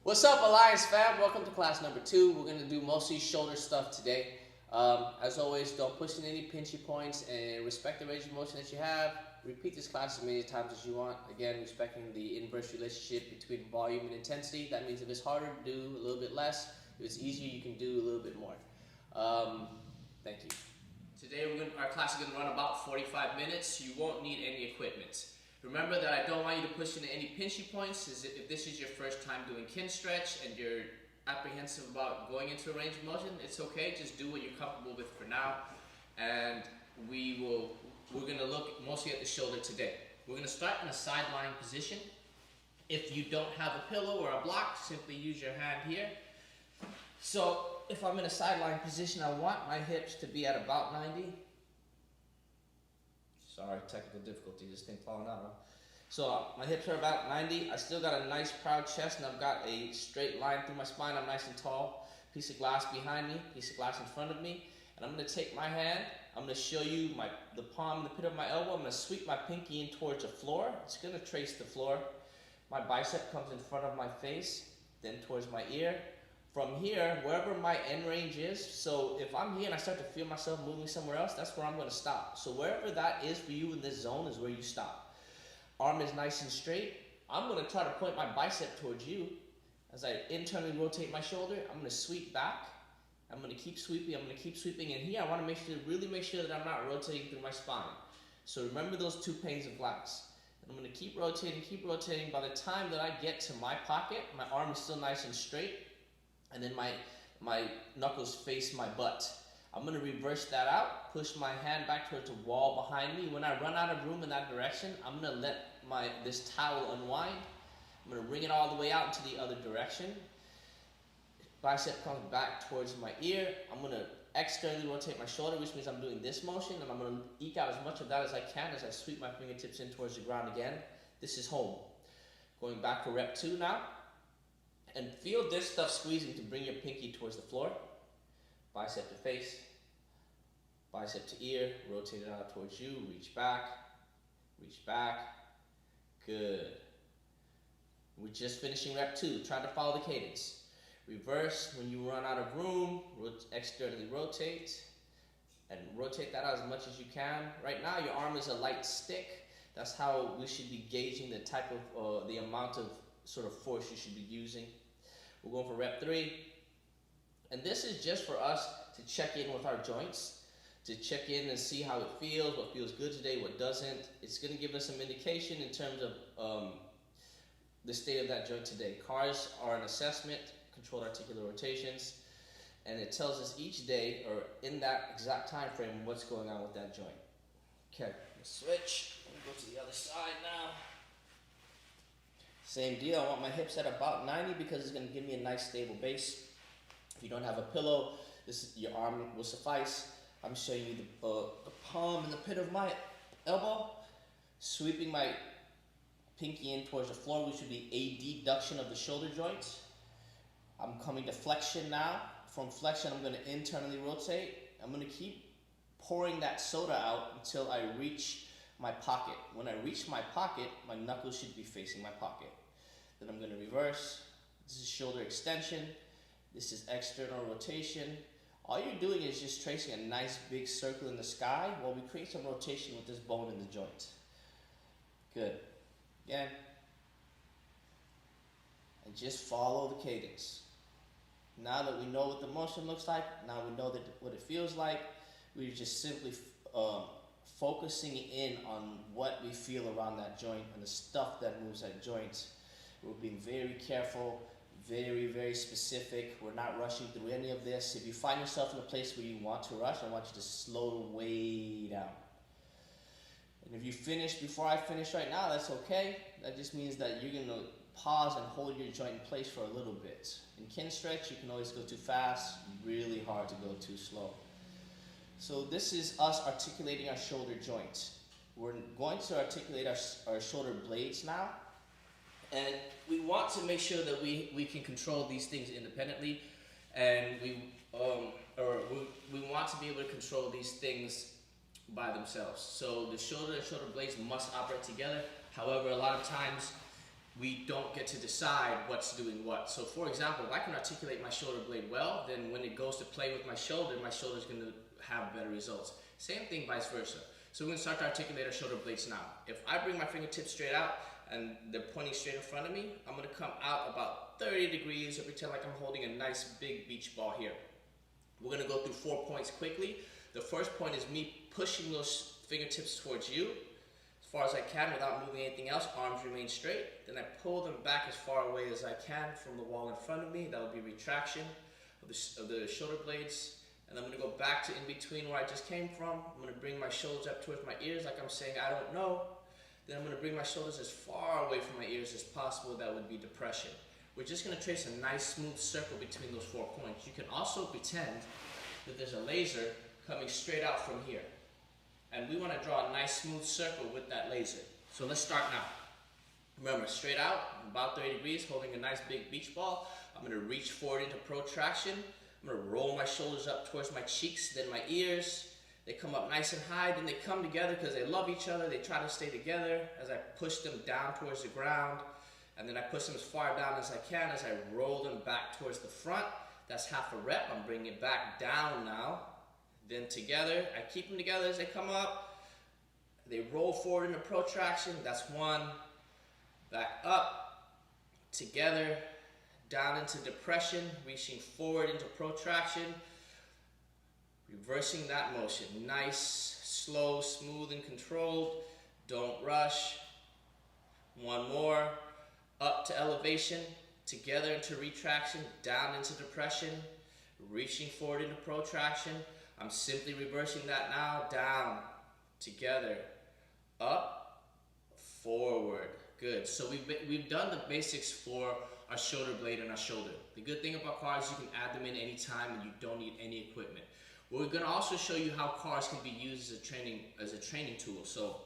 What's up, Alliance fam? Welcome to class number 2. We're going to do mostly shoulder stuff today. As always, don't push in any pinchy points and respect the range of motion that you have. Repeat this class as many times as you want. Again, respecting the inverse relationship between volume and intensity. That means if it's harder to do a little bit less. If it's easier, you can do a little bit more. Thank you. Today, our class is going to run about 45 minutes. You won't need any equipment. Remember that I don't want you to push into any pinchy points. If this is your first time doing Kinstretch and you're apprehensive about going into a range of motion, it's okay. Just do what you're comfortable with for now. And we're going to look mostly at the shoulder today. We're going to start in a side lying position. If you don't have a pillow or a block, simply use your hand here. So if I'm in a side lying position, I want my hips to be at about 90. Sorry, technical difficulty, this thing falling out. Huh? So my hips are about 90. I still got a nice proud chest, and I've got a straight line through my spine. I'm nice and tall. Piece of glass behind me, piece of glass in front of me. And I'm going to take my hand. I'm going to show you the palm, the pit of my elbow. I'm going to sweep my pinky in towards the floor. It's going to trace the floor. My bicep comes in front of my face, then towards my ear. From here, wherever my end range is, so if I'm here and I start to feel myself moving somewhere else, that's where I'm going to stop. So wherever that is for you in this zone is where you stop. Arm is nice and straight. I'm going to try to point my bicep towards you. As I internally rotate my shoulder, I'm going to sweep back. I'm going to keep sweeping. I'm going to keep sweeping. And here I want to really make sure that I'm not rotating through my spine. So remember those two panes of glass. And I'm going to keep rotating, keep rotating. By the time that I get to my pocket, my arm is still nice and straight. And then my knuckles face my butt. I'm going to reverse that out, push my hand back towards the wall behind me. When I run out of room in that direction, I'm going to let this towel unwind. I'm going to bring it all the way out into the other direction. Bicep comes back towards my ear. I'm going to externally rotate my shoulder, which means I'm doing this motion, and I'm going to eke out as much of that as I can as I sweep my fingertips in towards the ground again. This is home. Going back for rep 2 now. And feel this stuff squeezing to bring your pinky towards the floor. Bicep to face, bicep to ear, rotate it out towards you, reach back, good. We're just finishing rep 2, try to follow the cadence. Reverse, when you run out of room, externally rotate, and rotate that out as much as you can. Right now your arm is a light stick. That's how we should be gauging the type of, the amount of sort of force you should be using. We're going for rep 3. And this is just for us to check in with our joints, to check in and see how it feels, what feels good today, what doesn't. It's going to give us some indication in terms of the state of that joint today. CARs are an assessment, controlled articular rotations, and it tells us each day, or in that exact time frame, what's going on with that joint. Okay, let's switch. I'm going to go to the other side now. Same deal, I want my hips at about 90 because it's going to give me a nice stable base. If you don't have a pillow, your arm will suffice. I'm showing you the palm and the pit of my elbow, sweeping my pinky in towards the floor, which would be a deduction of the shoulder joints. I'm coming to flexion now. From flexion, I'm going to internally rotate. I'm going to keep pouring that soda out until I reach my pocket. When I reach my pocket, my knuckles should be facing my pocket. Then I'm going to reverse. This is shoulder extension. This is external rotation. All you're doing is just tracing a nice big circle in the sky while we create some rotation with this bone in the joint. Good. Again. And just follow the cadence. Now that we know what the motion looks like, now we know what it feels like, we're just simply focusing in on what we feel around that joint and the stuff that moves that joint. We're being very careful, very, very specific. We're not rushing through any of this. If you find yourself in a place where you want to rush, I want you to slow way down. And if you finish before I finish right now, that's okay. That just means that you're going to pause and hold your joint in place for a little bit. In Kinstretch, you can always go too fast, really hard to go too slow. So this is us articulating our shoulder joint. We're going to articulate our shoulder blades now. And we want to make sure that we can control these things independently. And we want to be able to control these things by themselves. So the shoulder and shoulder blades must operate together. However, a lot of times we don't get to decide what's doing what. So for example, if I can articulate my shoulder blade well, then when it goes to play with my shoulder is going to have better results. Same thing vice versa. So we're going to start to articulate our shoulder blades now. If I bring my fingertips straight out and they're pointing straight in front of me, I'm going to come out about 30 degrees or pretend like I'm holding a nice big beach ball here. We're going to go through 4 points quickly. The first point is me pushing those fingertips towards you as far as I can without moving anything else. Arms remain straight. Then I pull them back as far away as I can from the wall in front of me. That would be retraction of the shoulder blades. And I'm going to go back to in between where I just came from. I'm going to bring my shoulders up towards my ears like I'm saying I don't know. Then I'm going to bring my shoulders as far away from my ears as possible. That would be depression. We're just going to trace a nice smooth circle between those 4 points. You can also pretend that there's a laser coming straight out from here. And we want to draw a nice smooth circle with that laser. So let's start now. Remember, straight out, about 30 degrees, holding a nice big beach ball. I'm going to reach forward into protraction. I'm going to roll my shoulders up towards my cheeks, then my ears. They come up nice and high, then they come together because they love each other. They try to stay together as I push them down towards the ground. And then I push them as far down as I can as I roll them back towards the front. That's half a rep. I'm bringing it back down now. Then together, I keep them together as they come up. They roll forward into protraction. That's 1. Back up. Together. Down into depression. Reaching forward into protraction. Reversing that motion. Nice, slow, smooth, and controlled. Don't rush. 1 more. Up to elevation. Together into retraction. Down into depression. Reaching forward into protraction. I'm simply reversing that now. Down, together, up, forward. Good. So we've done the basics for our shoulder blade and our shoulder. The good thing about cars is you can add them in any time and you don't need any equipment. We're going to also show you how cars can be used as a training tool. So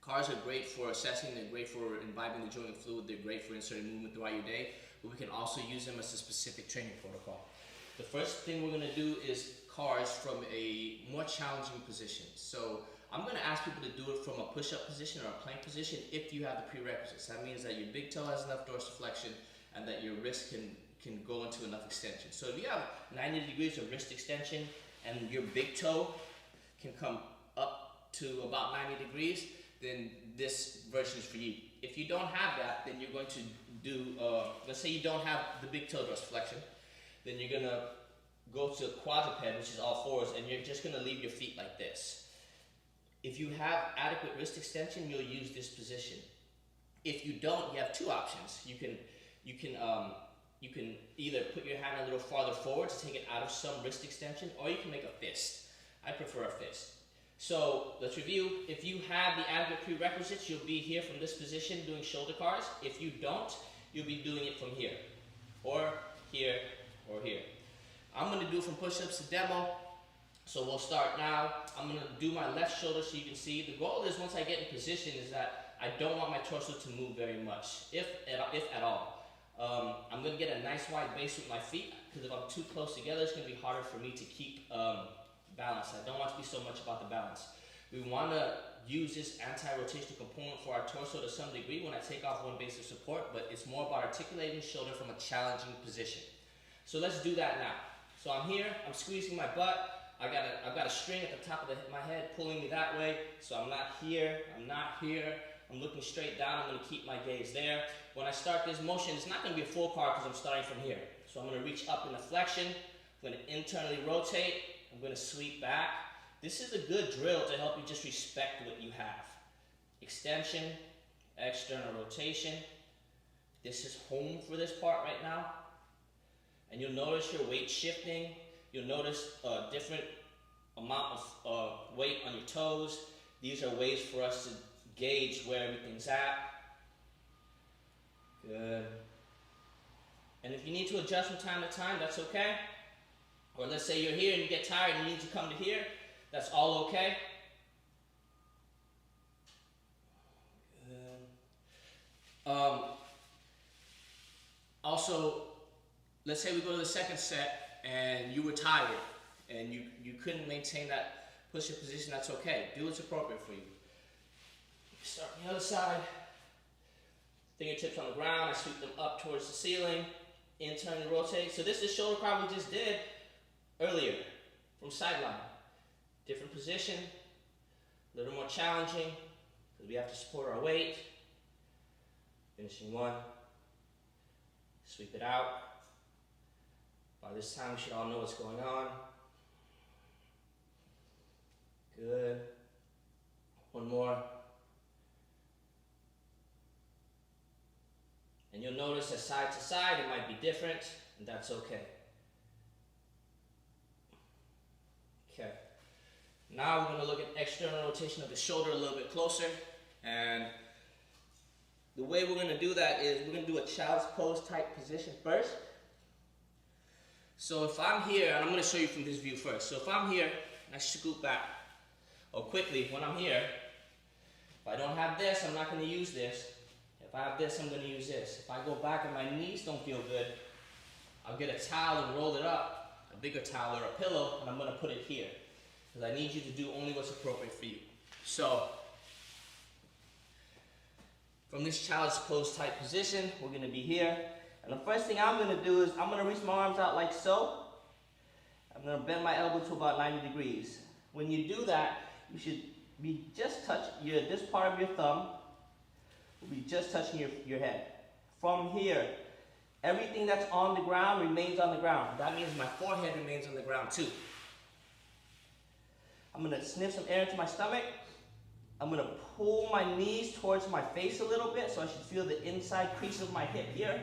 cars are great for assessing, they're great for imbibing the joint fluid, they're great for inserting movement throughout your day, but we can also use them as a specific training protocol. The first thing we're going to do is cars from a more challenging position. So I'm going to ask people to do it from a push-up position or a plank position if you have the prerequisites. That means that your big toe has enough dorsiflexion and that your wrist can go into enough extension. So if you have 90 degrees of wrist extension and your big toe can come up to about 90 degrees, then this version is for you. If you don't have that, then you're going to do, let's say you don't have the big toe dorsiflexion, then you're going to go to quadruped, which is all fours, and you're just going to leave your feet like this. If you have adequate wrist extension, you'll use this position. If you don't, you have 2 options. You can either put your hand a little farther forward to take it out of some wrist extension, or you can make a fist. I prefer a fist. So let's review. If you have the adequate prerequisites, you'll be here from this position doing shoulder cars. If you don't, you'll be doing it from here, or here, or here. I'm going to do from push-ups to demo, so we'll start now. I'm going to do my left shoulder so you can see. The goal is once I get in position is that I don't want my torso to move very much, if at all. I'm going to get a nice wide base with my feet, because if I'm too close together, it's going to be harder for me to keep balance. I don't want to be so much about the balance. We want to use this anti-rotational component for our torso to some degree when I take off one base of support, but it's more about articulating shoulder from a challenging position. So let's do that now. So I'm here, I'm squeezing my butt, I've got a string at the top of my head pulling me that way, so I'm not here, I'm looking straight down, I'm going to keep my gaze there. When I start this motion, it's not going to be a full car because I'm starting from here. So I'm going to reach up in a flexion, I'm going to internally rotate, I'm going to sweep back. This is a good drill to help you just respect what you have. Extension, external rotation. This is home for this part right now. And you'll notice your weight shifting. You'll notice a different amount of weight on your toes. These are ways for us to gauge where everything's at. Good. And if you need to adjust from time to time, that's okay. Or let's say you're here and you get tired and you need to come to here. That's all okay. Good. Also, let's say we go to the second set and you were tired and you couldn't maintain that push-up position, that's okay. Do what's appropriate for you. Start on the other side. Fingertips on the ground, I sweep them up towards the ceiling, internally rotate. So this is the shoulder crowd we just did earlier from sideline. Different position, a little more challenging because we have to support our weight. Finishing one, sweep it out. By this time we should all know what's going on. Good. One more. And you'll notice that side to side it might be different, and that's okay. Okay. Now we're going to look at external rotation of the shoulder a little bit closer. And the way we're going to do that is we're going to do a child's pose type position first. So if I'm here, and I'm going to show you from this view first. So if I'm here, and I scoot back, or quickly, when I'm here, if I don't have this, I'm not going to use this. If I have this, I'm going to use this. If I go back and my knees don't feel good, I'll get a towel and roll it up, a bigger towel or a pillow, and I'm going to put it here. Because I need you to do only what's appropriate for you. So, from this child's pose type position, we're going to be here. And the first thing I'm going to do is I'm going to reach my arms out like so. I'm going to bend my elbow to about 90 degrees. When you do that, you should be just touching this part of your thumb will be just touching your head. From here, everything that's on the ground remains on the ground. That means my forehead remains on the ground too. I'm going to sniff some air into my stomach. I'm going to pull my knees towards my face a little bit so I should feel the inside crease of my hip here.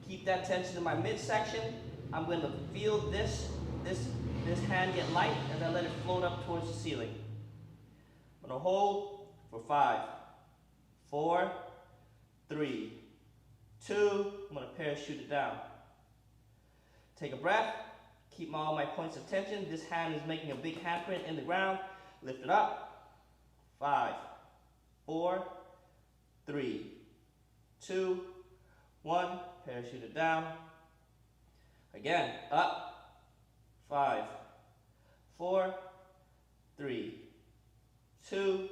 Keep that tension in my midsection. I'm going to feel this hand get light as I let it float up towards the ceiling. I'm going to hold for 5, 4, 3, 2. I'm going to parachute it down. Take a breath. Keep all my points of tension. This hand is making a big handprint in the ground. Lift it up. 5, 4, 3, 2, 1. Parachute it down. Again, up. 5, 4, 3, 2,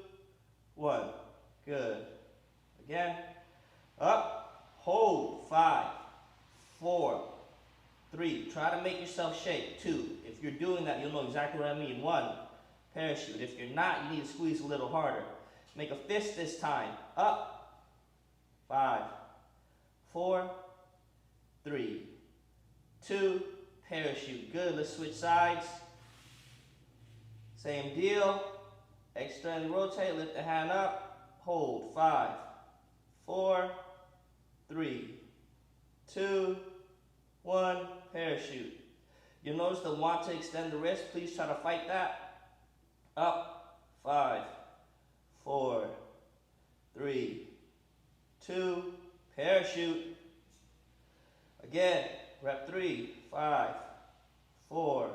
1. Good. Again, up. Hold. 5, 4, 3. Try to make yourself shake. 2. If you're doing that, you'll know exactly what I mean. 1. Parachute. If you're not, you need to squeeze a little harder. Make a fist this time. Up. 5, 4, 3, 2. Parachute. Good. Let's switch sides. Same deal. Externally rotate. Lift the hand up. Hold. 5, 4, 3, 2, 1. Parachute. You'll notice the want to extend the wrist. Please try to fight that. Up. 5, 4, 3, 2. Parachute. Again. Rep 3. 5, 4,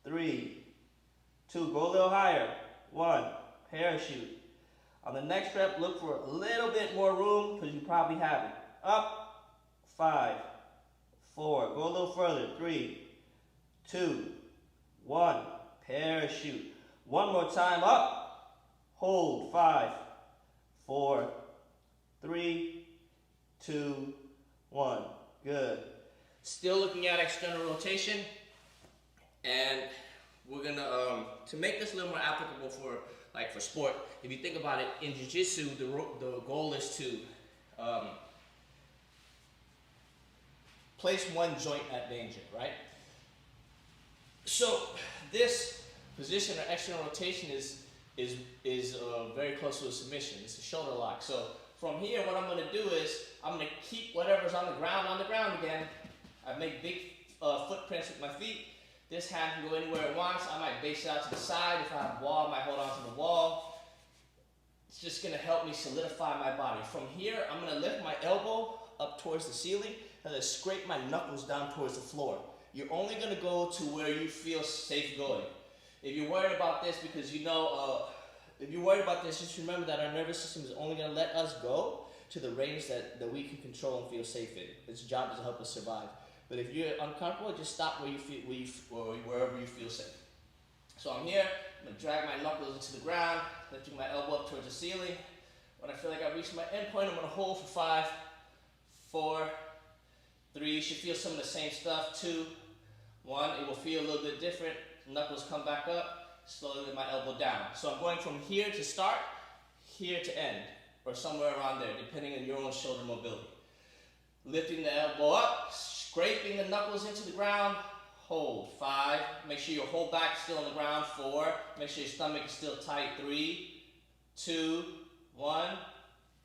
3, 2. Go a little higher. 1. Parachute. On the next rep, look for a little bit more room because you probably have it. Up. 5, 4. Go a little further. 3, 2, 1. Parachute. One more time. Up. Hold. 5, 4, 3, 2, 1. Good. Still looking at external rotation. And we're gonna to make this a little more applicable for sport. If you think about it, in jiu-jitsu, the goal is to place one joint at danger, right? So this position or external rotation is very close to a submission. It's a shoulder lock. So from here, what I'm going to do is I'm going to keep whatever's on the ground again. I make big footprints with my feet. This hand can go anywhere it wants. I might base it out to the side. If I have a wall, I might hold on to the wall. It's just going to help me solidify my body. From here, I'm going to lift my elbow up towards the ceiling and then scrape my knuckles down towards the floor. You're only going to go to where you feel safe going. If you're worried about this, because if you're worried about this, just remember that our nervous system is only going to let us go to the range that we can control and feel safe in. Its job is to help us survive. But if you're uncomfortable, just stop wherever you feel safe. So I'm here, I'm going to drag my knuckles into the ground, lifting my elbow up towards the ceiling. When I feel like I reached my end point, I'm going to hold for 5, 4, 3. You should feel some of the same stuff. 2, 1. It will feel a little bit different. Knuckles come back up. Slowly let my elbow down. So I'm going from here to start, here to end, or somewhere around there, depending on your own shoulder mobility. Lifting the elbow up, scraping the knuckles into the ground. Hold. 5. Make sure your whole back is still on the ground. 4. Make sure your stomach is still tight. 3, 2, 1.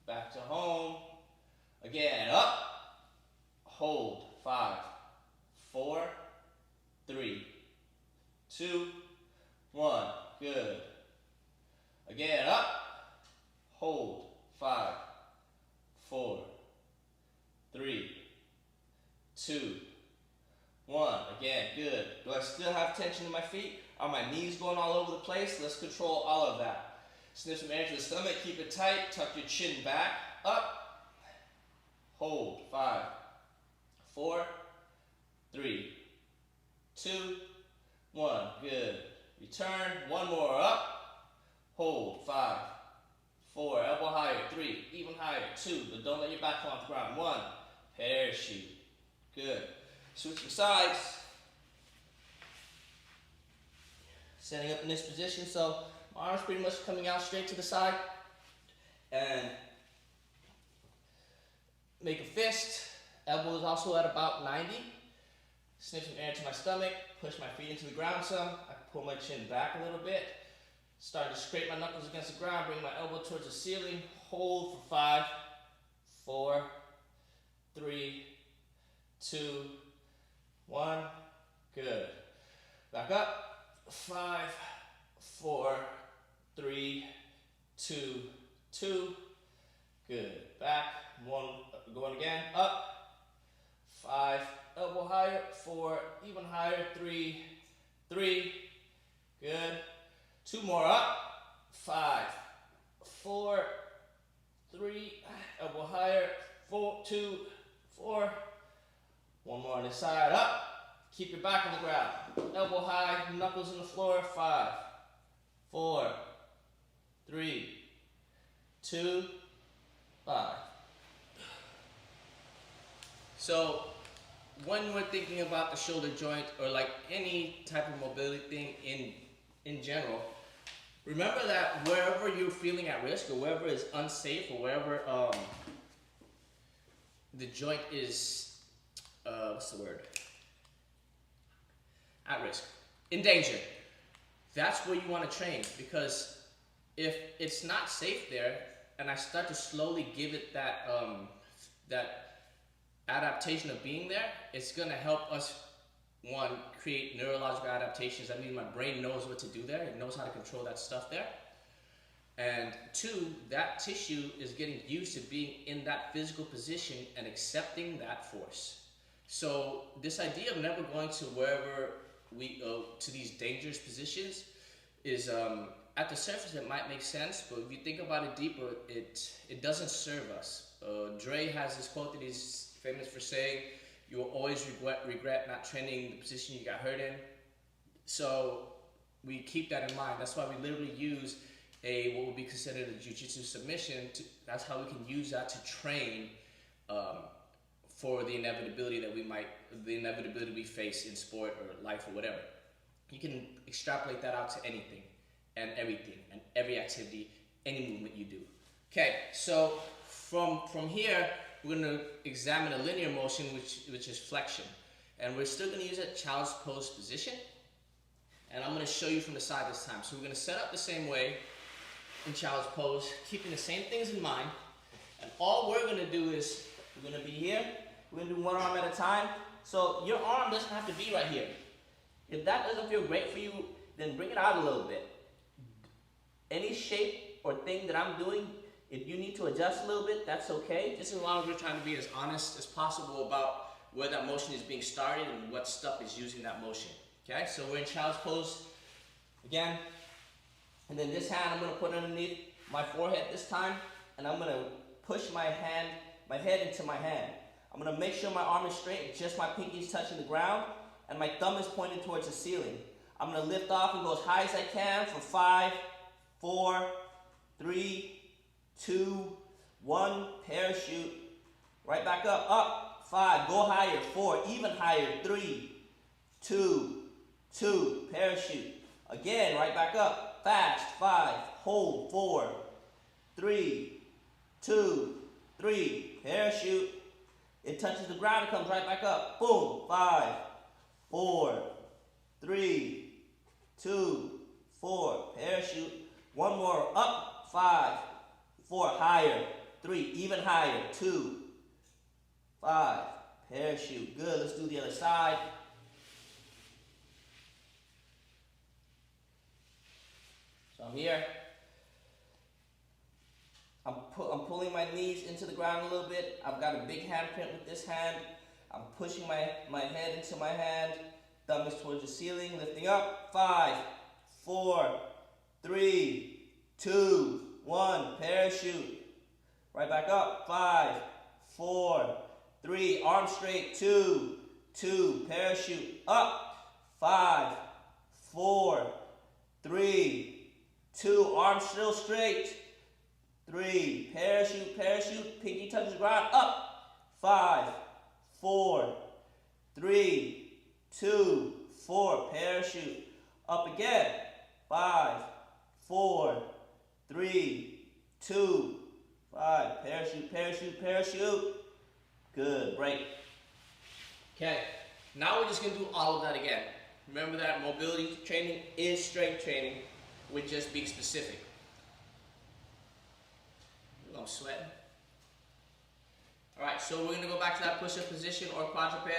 Back to home. Again, up. Hold. 5, 4, 3, 2, 1. Good. Again, up. Hold. 5, 4, 3, 2, 1. Again, good. Do I still have tension in my feet? Are my knees going all over the place? Let's control all of that. Sniff some air to the stomach. Keep it tight. Tuck your chin back. Up. Hold. 5, 4, 3, 2, 1. Good. Return. One more. Up. Hold. 5, 4. Elbow higher. 3. Even higher. 2. But don't let your back fall on the ground. 1. Parachute. Good. Switching sides. Setting up in this position. So my arms pretty much coming out straight to the side. And make a fist. Elbows also at about 90. Sniff some air to my stomach. Push my feet into the ground some. I pull my chin back a little bit. Start to scrape my knuckles against the ground. Bring my elbow towards the ceiling. Hold for 5, 4, 3, 2, 1. Good. Back up. 5, 4, 3, 2, 2. Good. Back. 1. Going again. Up. 5. Elbow higher. 4. Even higher. 3, 3. Good. 2 more. Up. 5, 4, 3. Elbow higher. 4, 2, 4. One more on this side. Up. Keep your back on the ground. Elbow high. Knuckles on the floor. 5, 4, 3, 2, 5. So when we're thinking about the shoulder joint or like any type of mobility thing in general, remember that wherever you're feeling at risk or wherever is unsafe or wherever the joint is what's the word? At risk, in danger. That's where you want to train, because if it's not safe there, and I start to slowly give it that that adaptation of being there, it's gonna help us, one, create neurological adaptations. That means my brain knows what to do there. It knows how to control that stuff there. And 2, that tissue is getting used to being in that physical position and accepting that force. So this idea of never going to wherever we to these dangerous positions is at the surface it might make sense, but if you think about it deeper, it doesn't serve us. Dre has this quote that he's famous for saying, "You will always regret not training the position you got hurt in." So we keep that in mind. That's why we literally use what would be considered a jiu-jitsu submission. That's how we can use that to train for the inevitability we face in sport or life or whatever. You can extrapolate that out to anything and everything and every activity, any movement you do. Okay, so from here, we're going to examine a linear motion, which is flexion. And we're still going to use a child's pose position. And I'm going to show you from the side this time. So we're going to set up the same way in child's pose, keeping the same things in mind. And all we're going to do is, we're going to be here. We're going to do one arm at a time. So your arm doesn't have to be right here. If that doesn't feel great for you, then bring it out a little bit. Any shape or thing that I'm doing, if you need to adjust a little bit, that's okay. Just as long as we're trying to be as honest as possible about where that motion is being started and what stuff is using that motion. Okay, so we're in child's pose again. And then this hand I'm going to put underneath my forehead this time. And I'm going to push my head into my hand. I'm going to make sure my arm is straight, just my pinky is touching the ground, and my thumb is pointed towards the ceiling. I'm going to lift off and go as high as I can for 5, 4, 3, 2, 1, parachute. Right back up, up, 5, go higher, 4, even higher, 3, 2, 2, parachute. Again, right back up, fast, 5, hold, 4, 3, 2, 3, parachute. It touches the ground, it comes right back up, boom, 5, 4, 3, 2, 4, parachute. One more, up, 5, 4, higher, 3, even higher, 2, 5, parachute. Good, let's do the other side. So I'm here. I'm pulling my knees into the ground a little bit. I've got a big handprint with this hand. I'm pushing my head into my hand. Thumb is towards the ceiling, lifting up. 5, 4, 3, 2, 1, parachute. Right back up. 5, 4, 3, arms straight. 2, 2, parachute. Up. 5, 4, 3, 2, arms still straight. 3, parachute, parachute, pinky touches the ground, up. 5, 4, 3, 2, 4, parachute. Up again. 5, 4, 3, 2, 5, parachute, parachute, parachute. Good, break. Okay, now we're just gonna do all of that again. Remember that mobility training is strength training with just being specific. I'm sweating. All right, so we're gonna go back to that push-up position or quadruped.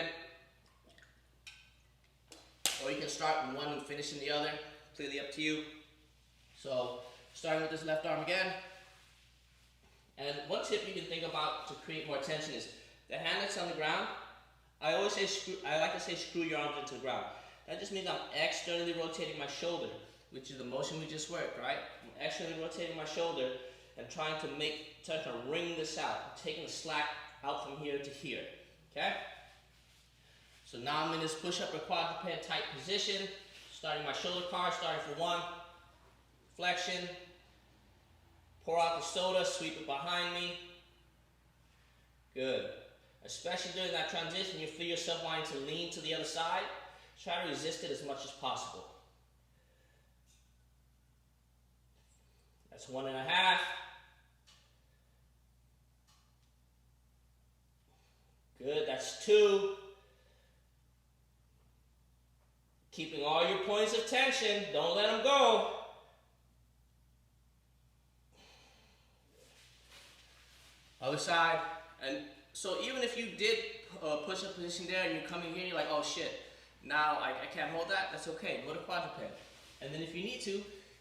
Or you can start in one and finish in the other. Completely up to you. So, starting with this left arm again. And one tip you can think about to create more tension is the hand that's on the ground. I like to say screw your arms into the ground. That just means I'm externally rotating my shoulder, which is the motion we just worked, right? I'm externally rotating my shoulder and trying to wring this out. I'm taking the slack out from here to here, okay? So now I'm in this push-up or quadruped type position, starting my shoulder car, starting for 1, flexion, pour out the soda, sweep it behind me. Good. Especially during that transition, you feel yourself wanting to lean to the other side. Try to resist it as much as possible. That's 1.5. Good, that's 2. Keeping all your points of tension, don't let them go. Other side. And so even if you did push up position there and you're coming here, you're like, oh shit, now I can't hold that, that's okay, go to quadruped. And then if you need to,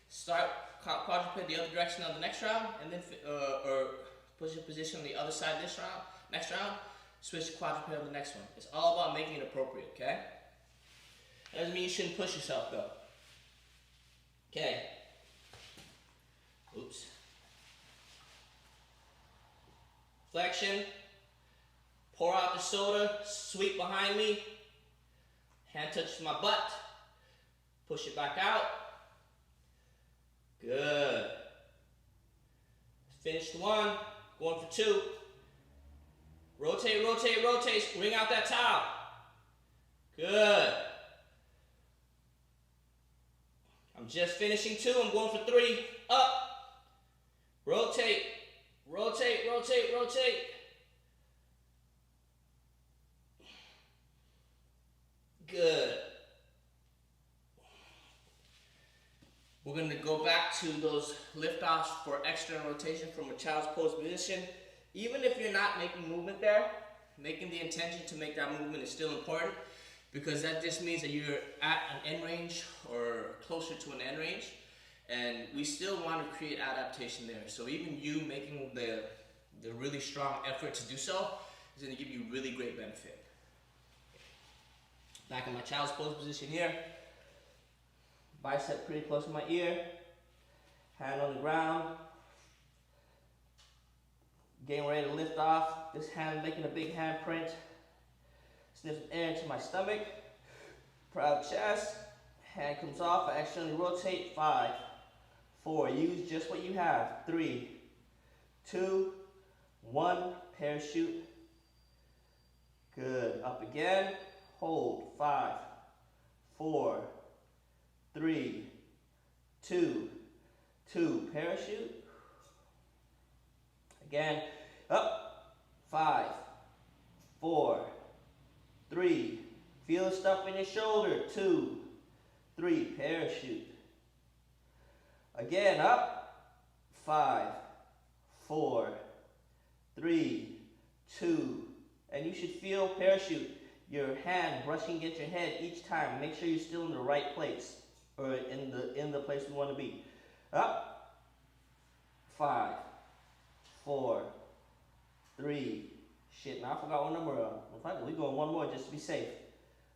start quadruped the other direction on the next round, and then or push up position on the other side this round, next round, switch to quadruped on the next one. It's all about making it appropriate, okay? That doesn't mean you shouldn't push yourself though. Okay. Oops. Flexion. Pour out the soda, sweep behind me. Hand touches my butt. Push it back out. Good. Finished 1, going for 2. Rotate, rotate, rotate, wring out that towel. Good. I'm just finishing 2, I'm going for 3. Up. Rotate, rotate, rotate, rotate. Good. We're going to go back to those lift-offs for external rotation from a child's pose position. Even if you're not making movement there, making the intention to make that movement is still important, because that just means that you're at an end range or closer to an end range, and we still want to create adaptation there. So even you making the really strong effort to do so is going to give you really great benefit. Back in my child's pose position here. Bicep pretty close to my ear. Hand on the ground. Getting ready to lift off. This hand making a big handprint. Sniff some air into my stomach. Proud chest. Hand comes off. I externally rotate. 5, 4. Use just what you have. 3, 2, 1, parachute. Good. Up again. Hold. 5, 4, 3, 2, 2. Parachute. Again. Up. 5, 4, 3. Feel the stuff in your shoulder. 2, 3. Parachute. Again. Up. 5, 4, 3, 2. And you should feel parachute, your hand brushing against your head each time. Make sure you're still in the right place, or in the place we want to be. Up. 5, 4, 3. Shit, now I forgot what number we're going one more just to be safe.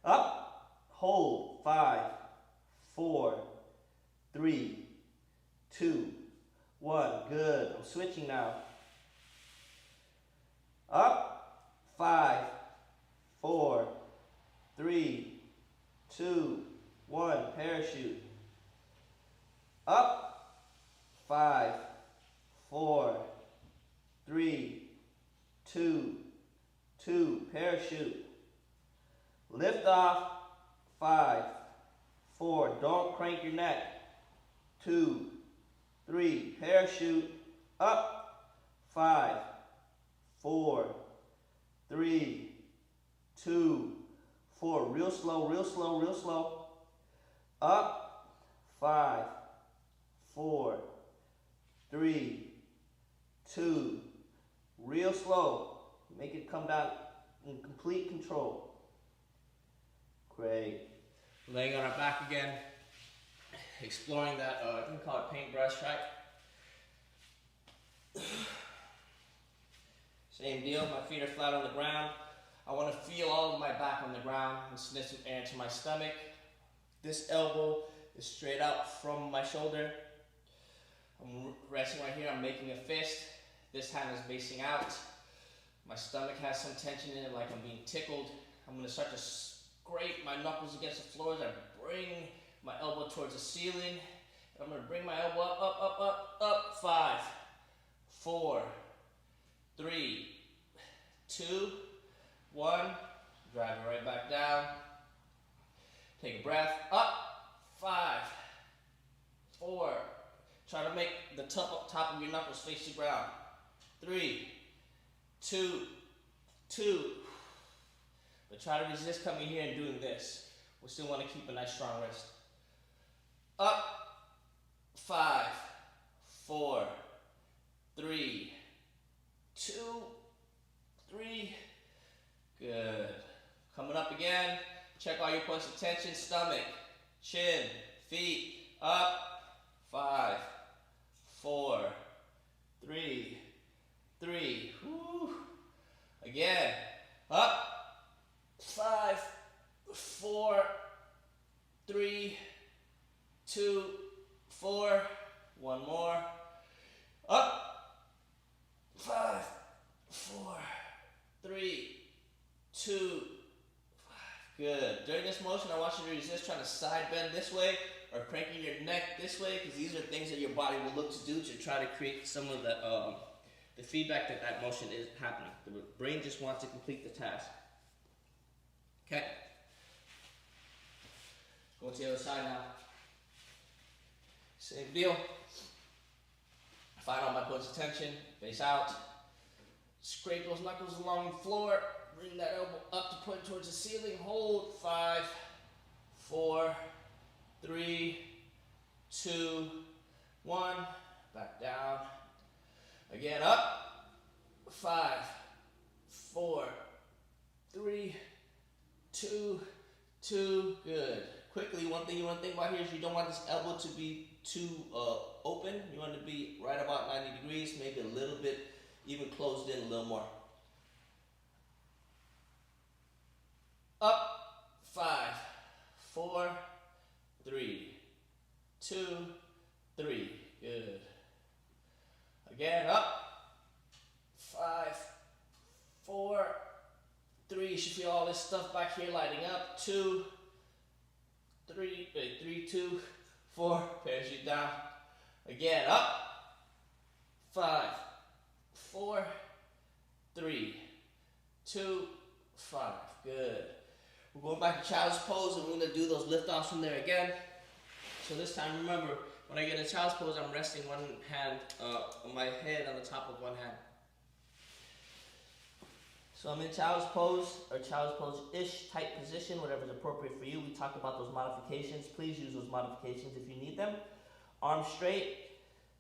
Up. Hold. 5, 4, 3, 2, 1. Good. I'm switching now. Up. 5, 4, 3, 2, 1. Parachute. Up. 5, 4, 3, 2, 2. Parachute. Lift off. 5, 4. Don't crank your neck. 2, 3. Parachute. Up. 5, 4, 3, 2, 4. Real slow, real slow, real slow. Up. 5, 4, 3, 2. Real slow. Make it come down in complete control. Great. Laying on our back again. Exploring that, I think we call it paintbrush, right? Same deal, my feet are flat on the ground. I want to feel all of my back on the ground and sniff some air into my stomach. This elbow is straight out from my shoulder. I'm resting right here, I'm making a fist. This hand is facing out. My stomach has some tension in it, like I'm being tickled. I'm going to start to scrape my knuckles against the floor as I bring my elbow towards the ceiling. And I'm going to bring my elbow up, up, up, up, up. 5, 4, 3, 2, 1. Drive it right back down. Take a breath. Up. 5, 4. Try to make the top of your knuckles face the ground. 3, 2, 2. But try to resist coming here and doing this. We still want to keep a nice strong wrist. Up. 5, 4, 3, 2, 3. Good. Coming up again. Check all your points of tension. Stomach, chin, feet. Up. 5, 4, 3, 3. Whew. Again. Up. 5, 4, 3, 2, 4. One more. Up. 5, 4, 3, 2, 5. Good. During this motion, I want you to resist trying to side bend this way or cranking your neck this way, because these are things that your body will look to do to try to create some of the feedback that motion is happening. The brain just wants to complete the task. Okay. Go to the other side now. Same deal. Find all my points of tension. Face out. Scrape those knuckles along the floor. Bring that elbow up to point towards the ceiling. Hold. 5, 4, 3, 2, 1. Back down. Again, up. 5, 4, 3, 2, 2. Good. Quickly, one thing you want to think about here is you don't want this elbow to be too open. You want it to be right about 90 degrees, maybe a little bit even closed in a little more. Up. 5, 4, 3, 2, 3. Good. Again, up. 5, 4, 3. You should feel all this stuff back here lighting up. 2, 3, 2, 4. Parachute down. Again, up. 5, 4, 3, 2, 5. Good. We're going back to child's pose, and we're going to do those lift-offs from there again. So this time, remember, when I get in child's pose, I'm resting one hand on my head on the top of one hand. So I'm in child's pose, or child's pose-ish type position, whatever's appropriate for you. We talked about those modifications. Please use those modifications if you need them. Arms straight,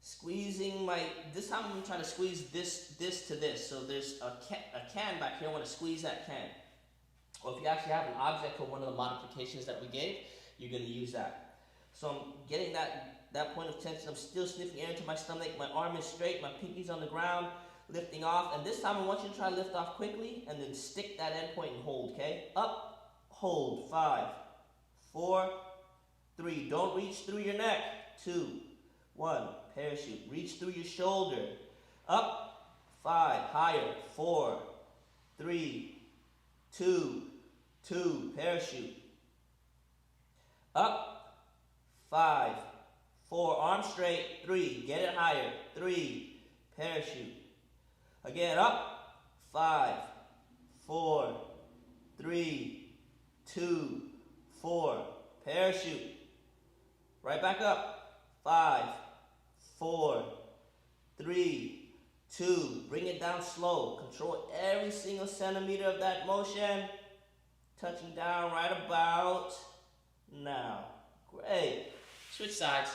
squeezing this time I'm trying to squeeze this to this. So there's a can back here, I want to squeeze that can. Or if you actually have an object for one of the modifications that we gave, you're going to use that. So I'm getting that point of tension. I'm still sniffing air into my stomach. My arm is straight, my pinky's on the ground, lifting off. And this time I want you to try to lift off quickly and then stick that end point and hold, okay? Up, hold, 5, 4, 3. Don't reach through your neck. 2, 1, parachute. Reach through your shoulder. Up, 5, higher, 4, 3, 2, 2, parachute. Up, 5, 4, arm straight, 3, get it higher, 3, parachute. Again, up, 5, 4, 3, 2, 4, parachute. Right back up, 5, 4, 3, 2, bring it down slow. Control every single centimeter of that motion. Touching down right about now. Great. Switch sides.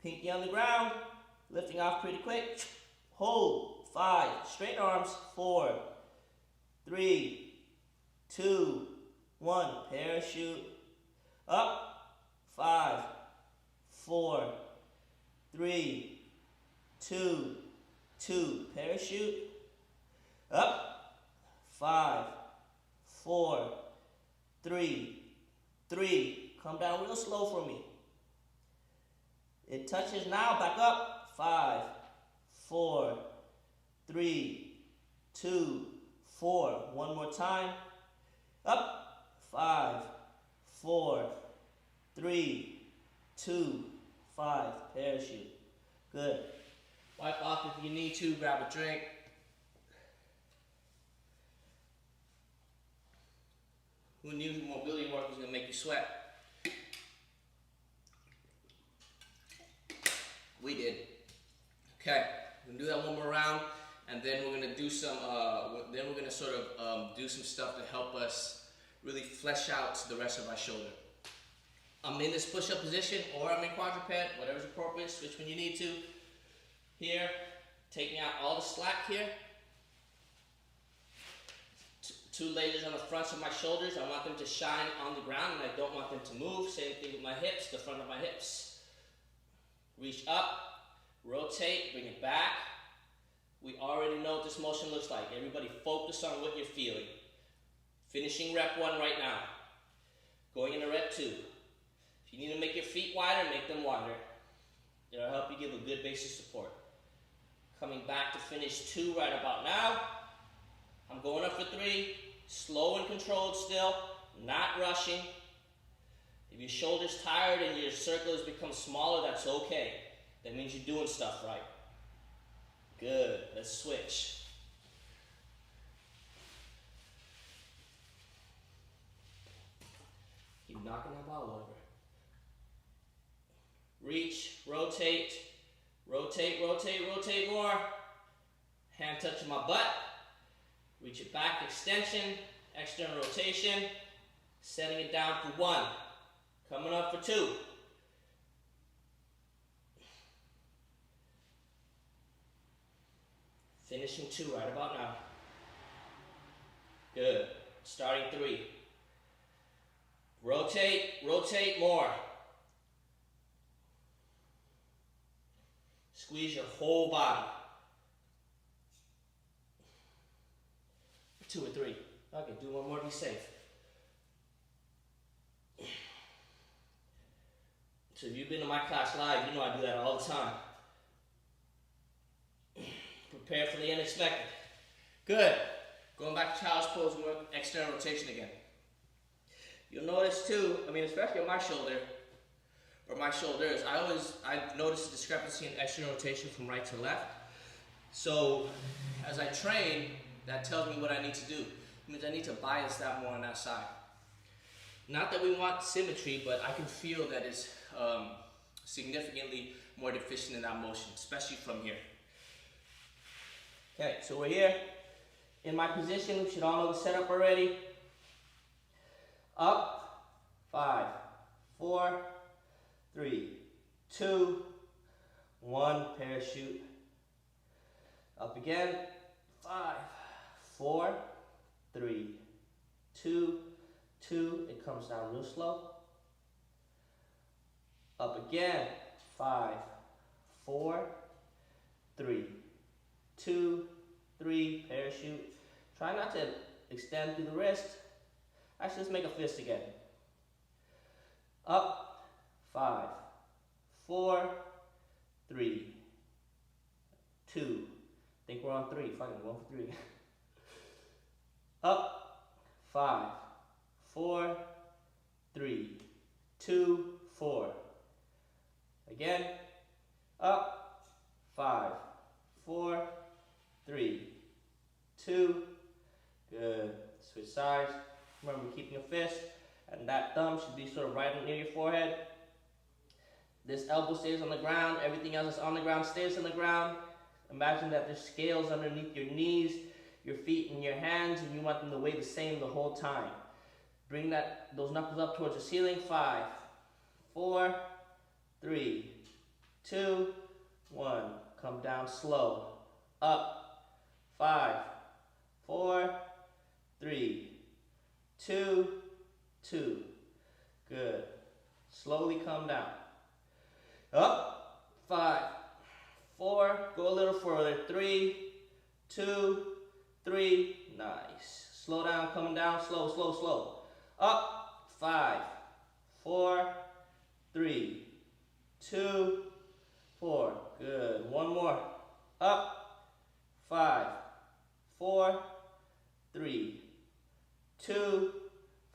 Pinky on the ground, lifting off pretty quick. Hold, 5, straight arms, 4, 3, 2, 1, parachute. Up, 5, 4, 3, 2, 2, parachute. Up, 5, 4, 3, 3. Come down real slow for me. It touches now, back up. 5, 4, 3, 2, 4. One more time. Up, 5, 4, 3, 2, 5. Parachute. Good. Wipe off if you need to, grab a drink. Who knew mobility work was going to make you sweat? We did. Okay, we're gonna do that one more round, and then we're gonna do some. Then we're gonna sort of do some stuff to help us really flesh out the rest of our shoulder. I'm in this push-up position, or I'm in quadruped, whatever's appropriate. Switch when you need to. Here, taking out all the slack here. Two lasers on the fronts of my shoulders. I want them to shine on the ground, and I don't want them to move. Same thing with my hips, the front of my hips. Reach up, rotate, bring it back. We already know what this motion looks like. Everybody focus on what you're feeling. Finishing rep 1 right now. Going into rep 2. If you need to make your feet wider, make them wider. It'll help you give a good base of support. Coming back to finish 2 right about now. I'm going up for 3. Slow and controlled still, not rushing. If your shoulder's tired and your circle has become smaller, that's okay. That means you're doing stuff right. Good. Let's switch. Keep knocking that ball over. Reach, rotate, rotate, rotate, rotate more. Hand touching my butt. Reach it back, extension, external rotation. Setting it down for 1. Coming up for 2. Finishing 2 right about now. Good. Starting 3. Rotate, rotate more. Squeeze your whole body. 2 or 3. Okay, do one more to be safe. So if you've been to my class live, you know I do that all the time. Prepare for the unexpected. Good. Going back to child's pose, we work external rotation again. You'll notice too, especially on my shoulder, or my shoulders, I notice a discrepancy in external rotation from right to left. So as I train, that tells me what I need to do. It means I need to bias that more on that side. Not that we want symmetry, but I can feel that it's significantly more deficient in that motion, especially from here. Okay, so we're here. In my position, we should all know the setup already. Up, 5, 4, 3, 2, 1, parachute. Up again, 5, 4, 3, 2, 2, it comes down real slow. Up again, 5, 4, 3, 2, 3, parachute. Try not to extend through the wrist. Actually, let's make a fist again. Up, 5, 4, 3, 2. I think we're on 3. Fuck it, 1 for 3. Up, 5, 4, 3, 2, 4. Again. Up, 5, 4, 3, 2. Good. Switch sides. Remember, keeping a fist, and that thumb should be sort of right near your forehead. This elbow stays on the ground. Everything else that's on the ground stays on the ground. Imagine that there's scales underneath your knees, your feet, and your hands, and you want them to weigh the same the whole time. Bring those knuckles up towards the ceiling. 5, 4, 3, 2, 1. Come down slow. Up. 5, 4, 3, 2, 2. Good. Slowly come down. Up. 5, 4. Go a little further. 3, 2, 3. Nice. Slow down. Coming down. Slow, slow, slow. Up. 5, 4, 3, 2, 4. Good. One more. Up. 5, 4, 3, 2,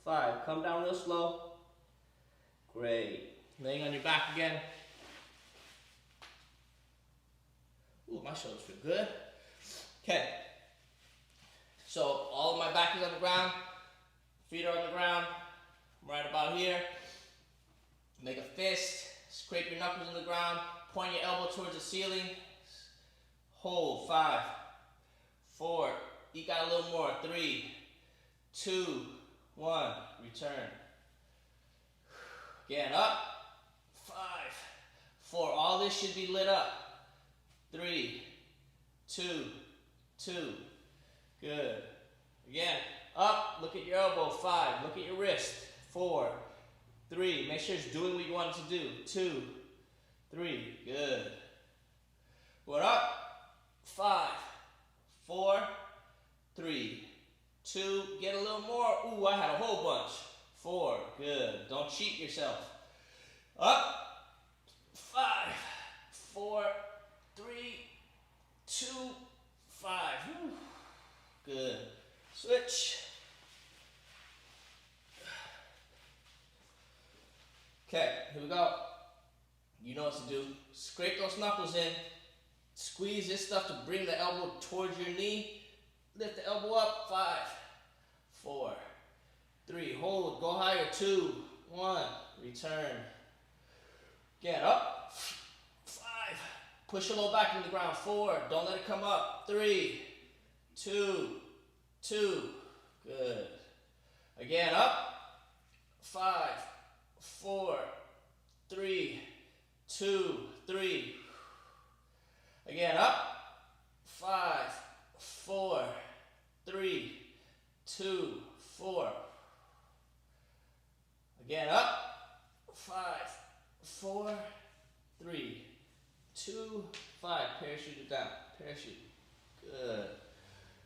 5. Come down real slow. Great. Laying on your back again. Ooh, my shoulders feel good. Okay. So all of my back is on the ground. Feet are on the ground. I'm right about here. Make a fist. Scrape your knuckles on the ground. Point your elbow towards the ceiling. Hold. 5, 4. Eke out a little more. 3, 2, 1. Return. Again, up. 5, 4. All this should be lit up. 3, 2, 2. Good. Again, up. Look at your elbow. 5. Look at your wrist. 4, 3. Make sure it's doing what you want it to do. 2, 3. Good. We're up. 5, 4, 3, 2. Get a little more. Ooh, I had a whole bunch. 4. Good. Don't cheat yourself. Up. 5, 4, 3, 2, 5. Whew. Good. Switch. Okay, here we go. You know what to do. Scrape those knuckles in. Squeeze this stuff to bring the elbow towards your knee. Lift the elbow up. 5, 4, 3. Hold. Go higher. 2, 1. Return. Again, up. 5. Push your low back into the ground. 4. Don't let it come up. 3, 2, 2. Good. Again, up. 5, 4, 3, 2, 3. Again, up. 5, 4, 3, 2, 4. Again, up. 5, 4, 3, 2, 5. Parachute it down. Parachute. Good.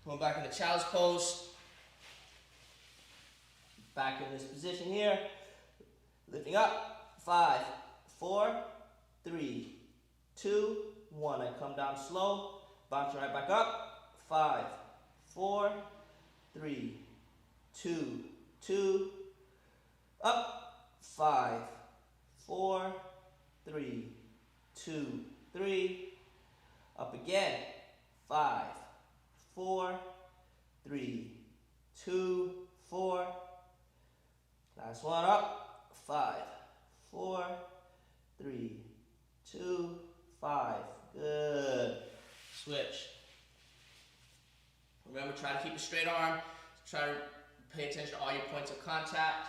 Going back into child's pose. Back in this position here. Lifting up. 5, 4, 3, 2, 1. I come down slow. Bounce right back up. 5, 4, 3, 2, 2. Up. 5, 4, 3, 2, 3. Up again. 5, 4, 3, 2, 4. Last one up. 5, 4, 3, 2, 5. Good. Switch. Remember, try to keep a straight arm. Try to pay attention to all your points of contact.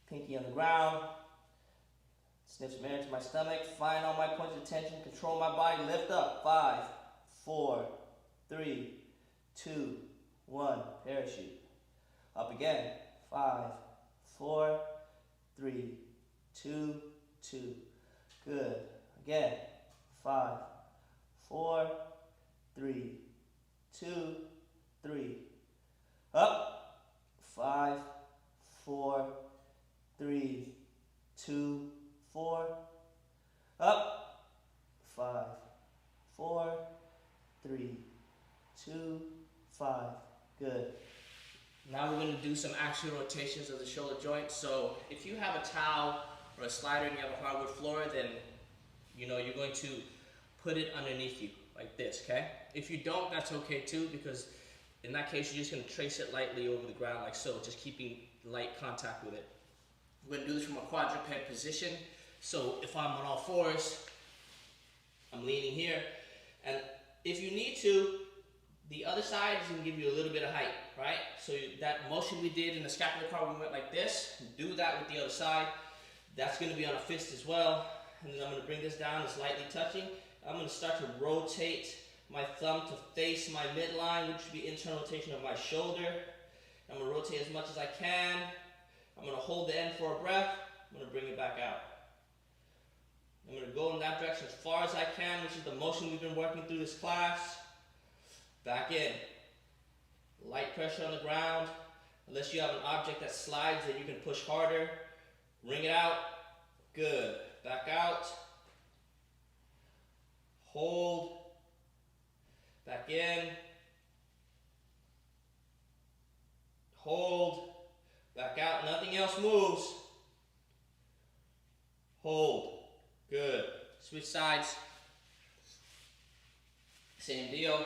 Pinky on the ground. Sniff some air into my stomach. Find all my points of tension. Control my body. Lift up. 5, 4, 3, 2, 1. Parachute. Up again. 5, 4, 3, 2, 2. Good. Again. 5, 4, 3, 2, 3. Up. 5, 4, 3, 2, 4. Up. 5, 4, 3, 2, 5. Good. Now we're going to do some axial rotations of the shoulder joint. So if you have a towel or a slider and you have a hardwood floor, then you're going to put it underneath you like this, okay? If you don't, that's okay too, because in that case, you're just going to trace it lightly over the ground like so, just keeping light contact with it. We're going to do this from a quadruped position. So if I'm on all fours, I'm leaning here. And if you need to, the other side is going to give you a little bit of height, right? So that motion we did in the scapular car, we went like this. Do that with the other side. That's going to be on a fist as well. And then I'm going to bring this down, it's lightly touching. I'm going to start to rotate my thumb to face my midline, which would be internal rotation of my shoulder. I'm going to rotate as much as I can. I'm going to hold the end for a breath. I'm going to bring it back out. I'm going to go in that direction as far as I can, which is the motion we've been working through this class. Back in. Light pressure on the ground. Unless you have an object that slides, then you can push harder. Ring it out. Good. Back out. Hold. Back in. Hold. Back out. Nothing else moves. Hold. Good. Switch sides. Same deal.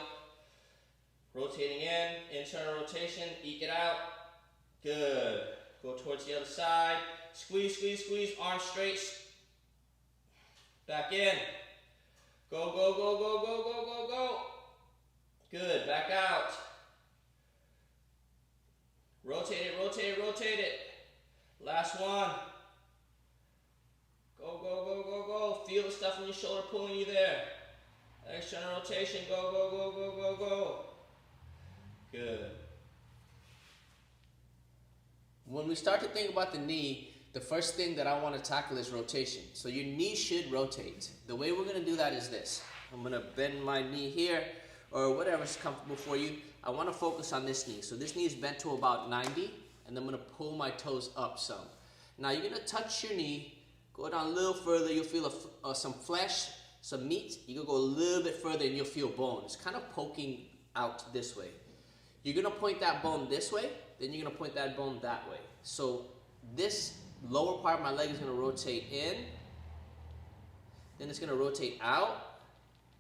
Rotating in. Internal rotation. Eke it out. Good. Go towards the other side. Squeeze, squeeze, squeeze. Arms straight. Back in. Go, go, go, go, go, go, go, go. Good. Back out. Rotate it, rotate it, rotate it. Last one. Go, go, go, go, go. Feel the stuff in your shoulder pulling you there. External rotation. Go, go, go, go, go, go. Good. When we start to think about the knee, the first thing that I want to tackle is rotation. So your knee should rotate. The way we're going to do that is this. I'm going to bend my knee here, or whatever's comfortable for you. I want to focus on this knee. So this knee is bent to about 90, and I'm going to pull my toes up some. Now you're going to touch your knee, go down a little further, you'll feel some flesh, some meat. You can go a little bit further and you'll feel bone. It's kind of poking out this way. You're going to point that bone this way, then you're going to point that bone that way. So this lower part of my leg is going to rotate in, then it's going to rotate out,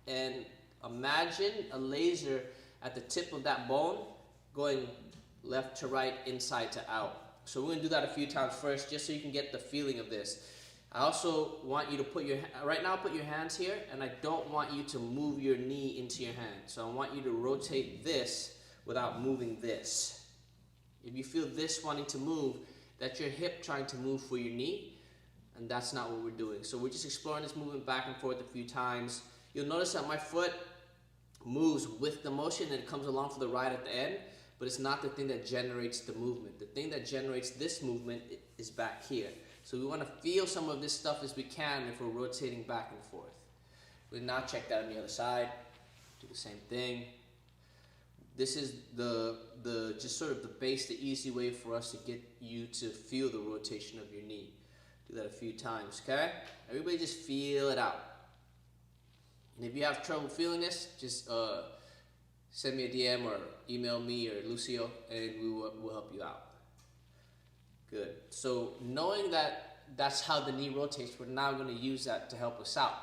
and imagine a laser at the tip of that bone going left to right, inside to out. So we're going to do that a few times first, just so you can get the feeling of this. I also want you to put your, right now put your hands here, and I don't want you to move your knee into your hand. So I want you to rotate this without moving this. If you feel this wanting to move, that's your hip trying to move for your knee, and that's not what we're doing. So we're just exploring this movement back and forth a few times. You'll notice that my foot moves with the motion and it comes along for the ride at the end, but it's not the thing that generates the movement. The thing that generates this movement is back here. So we want to feel some of this stuff as we can if we're rotating back and forth. We'll now check that on the other side. Do the same thing. This is just sort of the base, the easy way for us to get you to feel the rotation of your knee. Do that a few times, okay? Everybody just feel it out. And if you have trouble feeling this, just send me a DM or email me or Lucio, and we'll help you out. Good. So knowing that that's how the knee rotates. We're now going to use that to help us out.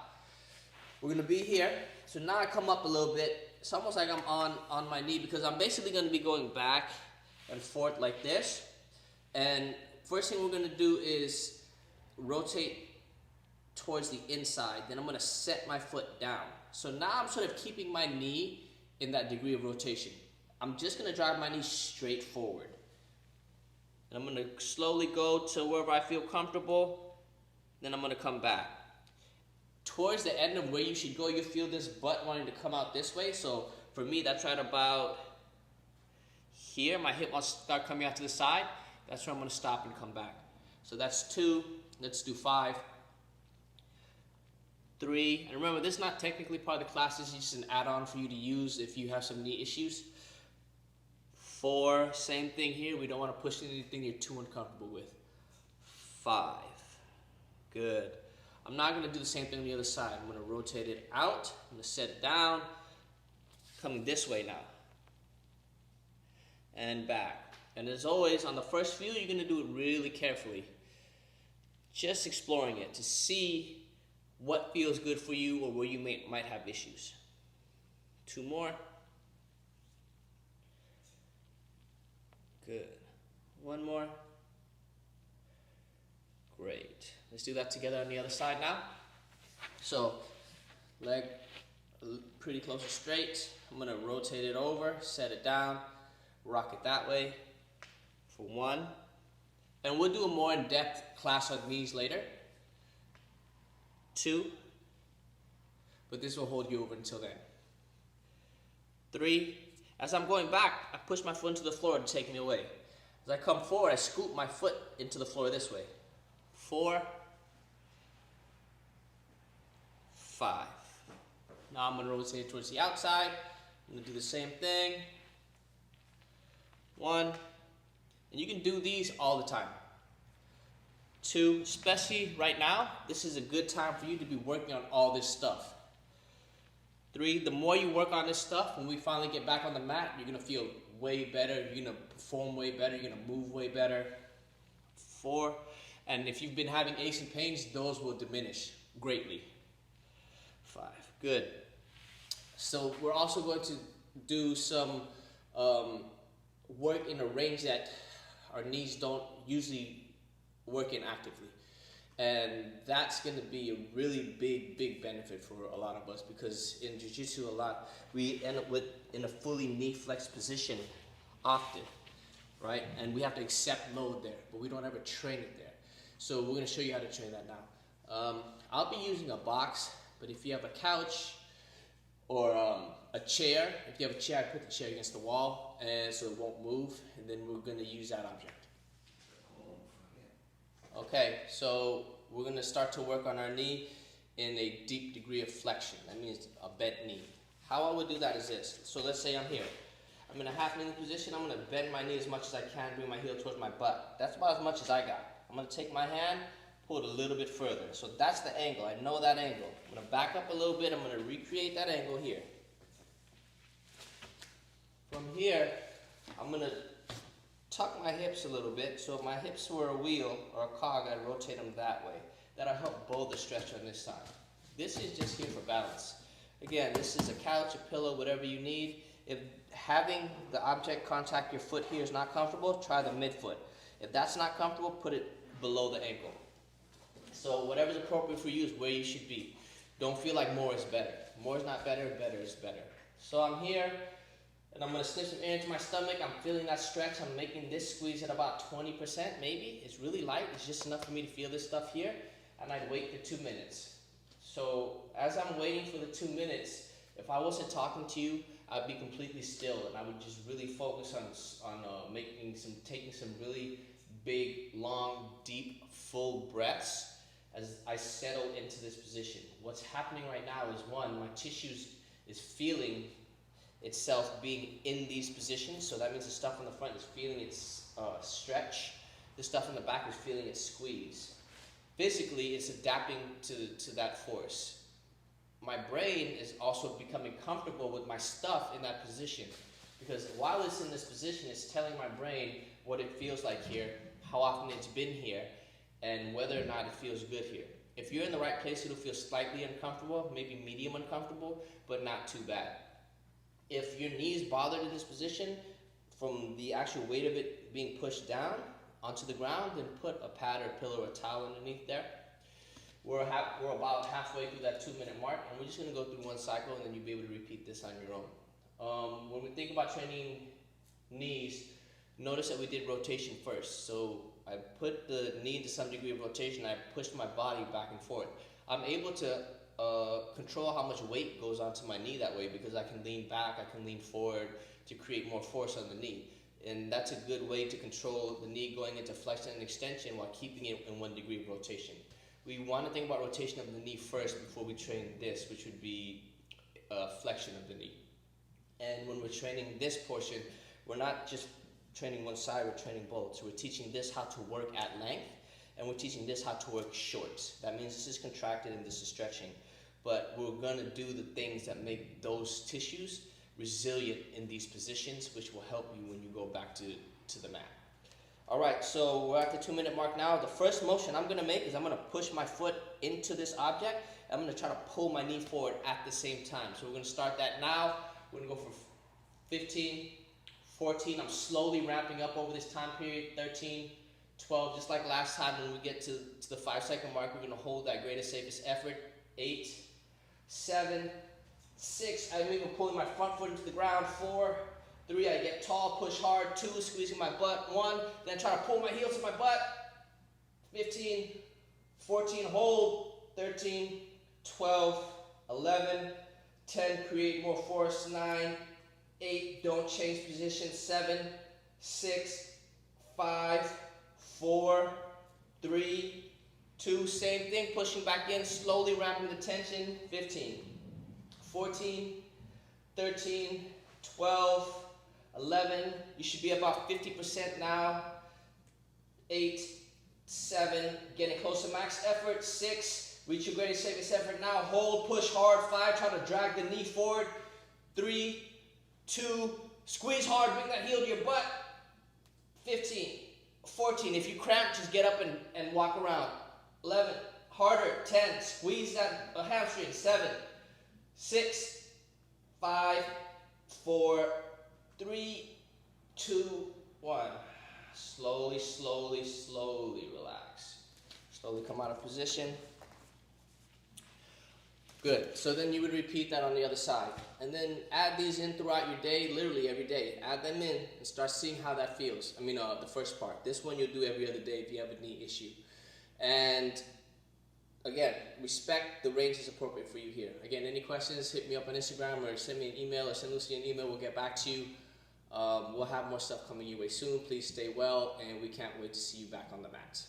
We're going to be here. So now I come up a little bit. It's almost like I'm on my knee because I'm basically going to be going back and forth like this. And first thing we're going to do is rotate towards the inside. Then I'm going to set my foot down. So now I'm sort of keeping my knee in that degree of rotation. I'm just going to drive my knee straight forward. And I'm going to slowly go to wherever I feel comfortable. Then I'm going to come back. Towards the end of where you should go, you feel this butt wanting to come out this way. So for me, that's right about here. My hip wants to start coming out to the side. That's where I'm going to stop and come back. So that's 2. Let's do 5. 3. And remember, this is not technically part of the class. This is just an add-on for you to use if you have some knee issues. 4. Same thing here. We don't want to push anything you're too uncomfortable with. 5. Good. I'm not going to do the same thing on the other side. I'm going to rotate it out. I'm going to set it down. Coming this way now. And back. And as always, on the first few, you're going to do it really carefully. Just exploring it to see what feels good for you or where you might have issues. 2 more. Good. 1 more. Great. Let's do that together on the other side now. So, leg pretty close to straight. I'm going to rotate it over, set it down, rock it that way for 1. And we'll do a more in-depth class on knees later. 2. But this will hold you over until then. 3. As I'm going back, I push my foot into the floor and take it away. As I come forward, I scoop my foot into the floor this way. 4. 5. Now I'm going to rotate towards the outside. I'm going to do the same thing. 1. And you can do these all the time. 2, especially right now, this is a good time for you to be working on all this stuff. 3, the more you work on this stuff, when we finally get back on the mat, you're going to feel way better. You're going to perform way better. You're going to move way better. 4, and if you've been having aches and pains, those will diminish greatly. 5, good. So we're also going to do some work in a range that our knees don't usually work in actively. And that's going to be a really big benefit for a lot of us, because in jiu-jitsu we end up in a fully knee flex position often, right? And we have to accept load there, but we don't ever train it there. So we're going to show you how to train that now. I'll be using a box, but if you have a couch or a chair, if you have a chair, I put the chair against the wall and so it won't move, and then we're going to use that object. Okay, so we're going to start to work on our knee in a deep degree of flexion. That means a bent knee. How I would do that is this. So let's say I'm here. I'm in a half kneeling position. I'm going to bend my knee as much as I can, bring my heel towards my butt. That's about as much as I got. I'm going to take my hand, pull it a little bit further. So that's the angle. I know that angle. I'm going to back up a little bit. I'm going to recreate that angle here. From here, I'm going to tuck my hips a little bit. So if my hips were a wheel or a cog, I'd rotate them that way. That'll help bow the stretch on this side. This is just here for balance. Again, this is a couch, a pillow, whatever you need. If having the object contact your foot here is not comfortable, try the midfoot. If that's not comfortable, put it below the ankle. So whatever's appropriate for you is where you should be. Don't feel like more is better. More is not better, better is better. So I'm here, and I'm going to slip some air into my stomach. I'm feeling that stretch. I'm making this squeeze at about 20%, maybe. It's really light. It's just enough for me to feel this stuff here. And I'd wait for 2 minutes. So as I'm waiting for the 2 minutes, if I wasn't talking to you, I'd be completely still, and I would just really focus on taking some really big, long, deep, full breaths as I settle into this position. What's happening right now is, one, my tissues is feeling itself being in these positions, so that means the stuff in the front is feeling its stretch, the stuff in the back is feeling its squeeze. Physically, it's adapting to that force. My brain is also becoming comfortable with my stuff in that position, because while it's in this position, it's telling my brain what it feels like here, how often it's been here, and whether or not it feels good here. If you're in the right place, it'll feel slightly uncomfortable, maybe medium uncomfortable, but not too bad. If your knee is bothered in this position from the actual weight of it being pushed down onto the ground, then put a pad or pillow or a towel underneath there. We're about halfway through that 2-minute mark, and we're just going to go through one cycle, and then you'll be able to repeat this on your own. When we think about training knees, notice that we did rotation first. So I put the knee into some degree of rotation. I pushed my body back and forth. I'm able to control how much weight goes onto my knee that way because I can lean back, I can lean forward to create more force on the knee. And that's a good way to control the knee going into flexion and extension while keeping it in 1 degree of rotation. We want to think about rotation of the knee first before we train this, which would be flexion of the knee. And when we're training this portion, we're not just training one side, we're training both. So we're teaching this how to work at length, and we're teaching this how to work short. That means this is contracted and this is stretching. But we're going to do the things that make those tissues resilient in these positions, which will help you when you go back to the mat. All right, so we're at the 2-minute mark now. The first motion I'm going to make is I'm going to push my foot into this object. I'm going to try to pull my knee forward at the same time. So we're going to start that now. We're going to go for 15, 14. I'm slowly ramping up over this time period. 13, 12, just like last time when we get to the 5-second mark, we're going to hold that greatest, safest effort. 8, 7, 6, I'm even pulling my front foot into the ground. 4, 3, I get tall, push hard. 2, squeezing my butt. 1, then try to pull my heels to my butt. 15, 14, hold. 13, 12, 11, 10, create more force. 9, 8, don't change position. 7, 6, 5, 4, 3, 2, same thing, pushing back in, slowly ramping the tension. 15, 14, 13, 12, 11, you should be about 50% now. 8, 7, getting close to max effort. 6, reach your greatest safest effort now. Hold, push hard. 5, try to drag the knee forward. 3, 2, squeeze hard, bring that heel to your butt. 15, 14, if you cramp, just get up and walk around. 11, harder. 10, squeeze that hamstring. 7, 6, 5, 4, 3, 2, 1. Slowly, slowly, slowly relax. Slowly come out of position. Good. So then you would repeat that on the other side. And then add these in throughout your day, literally every day. Add them in and start seeing how that feels. I mean, the first part. This one you'll do every other day if you have a knee issue. And again, respect the range is appropriate for you here. Again, any questions, hit me up on Instagram or send me an email or send Lucy an email. We'll get back to you. We'll have more stuff coming your way soon. Please stay well, and we can't wait to see you back on the mat.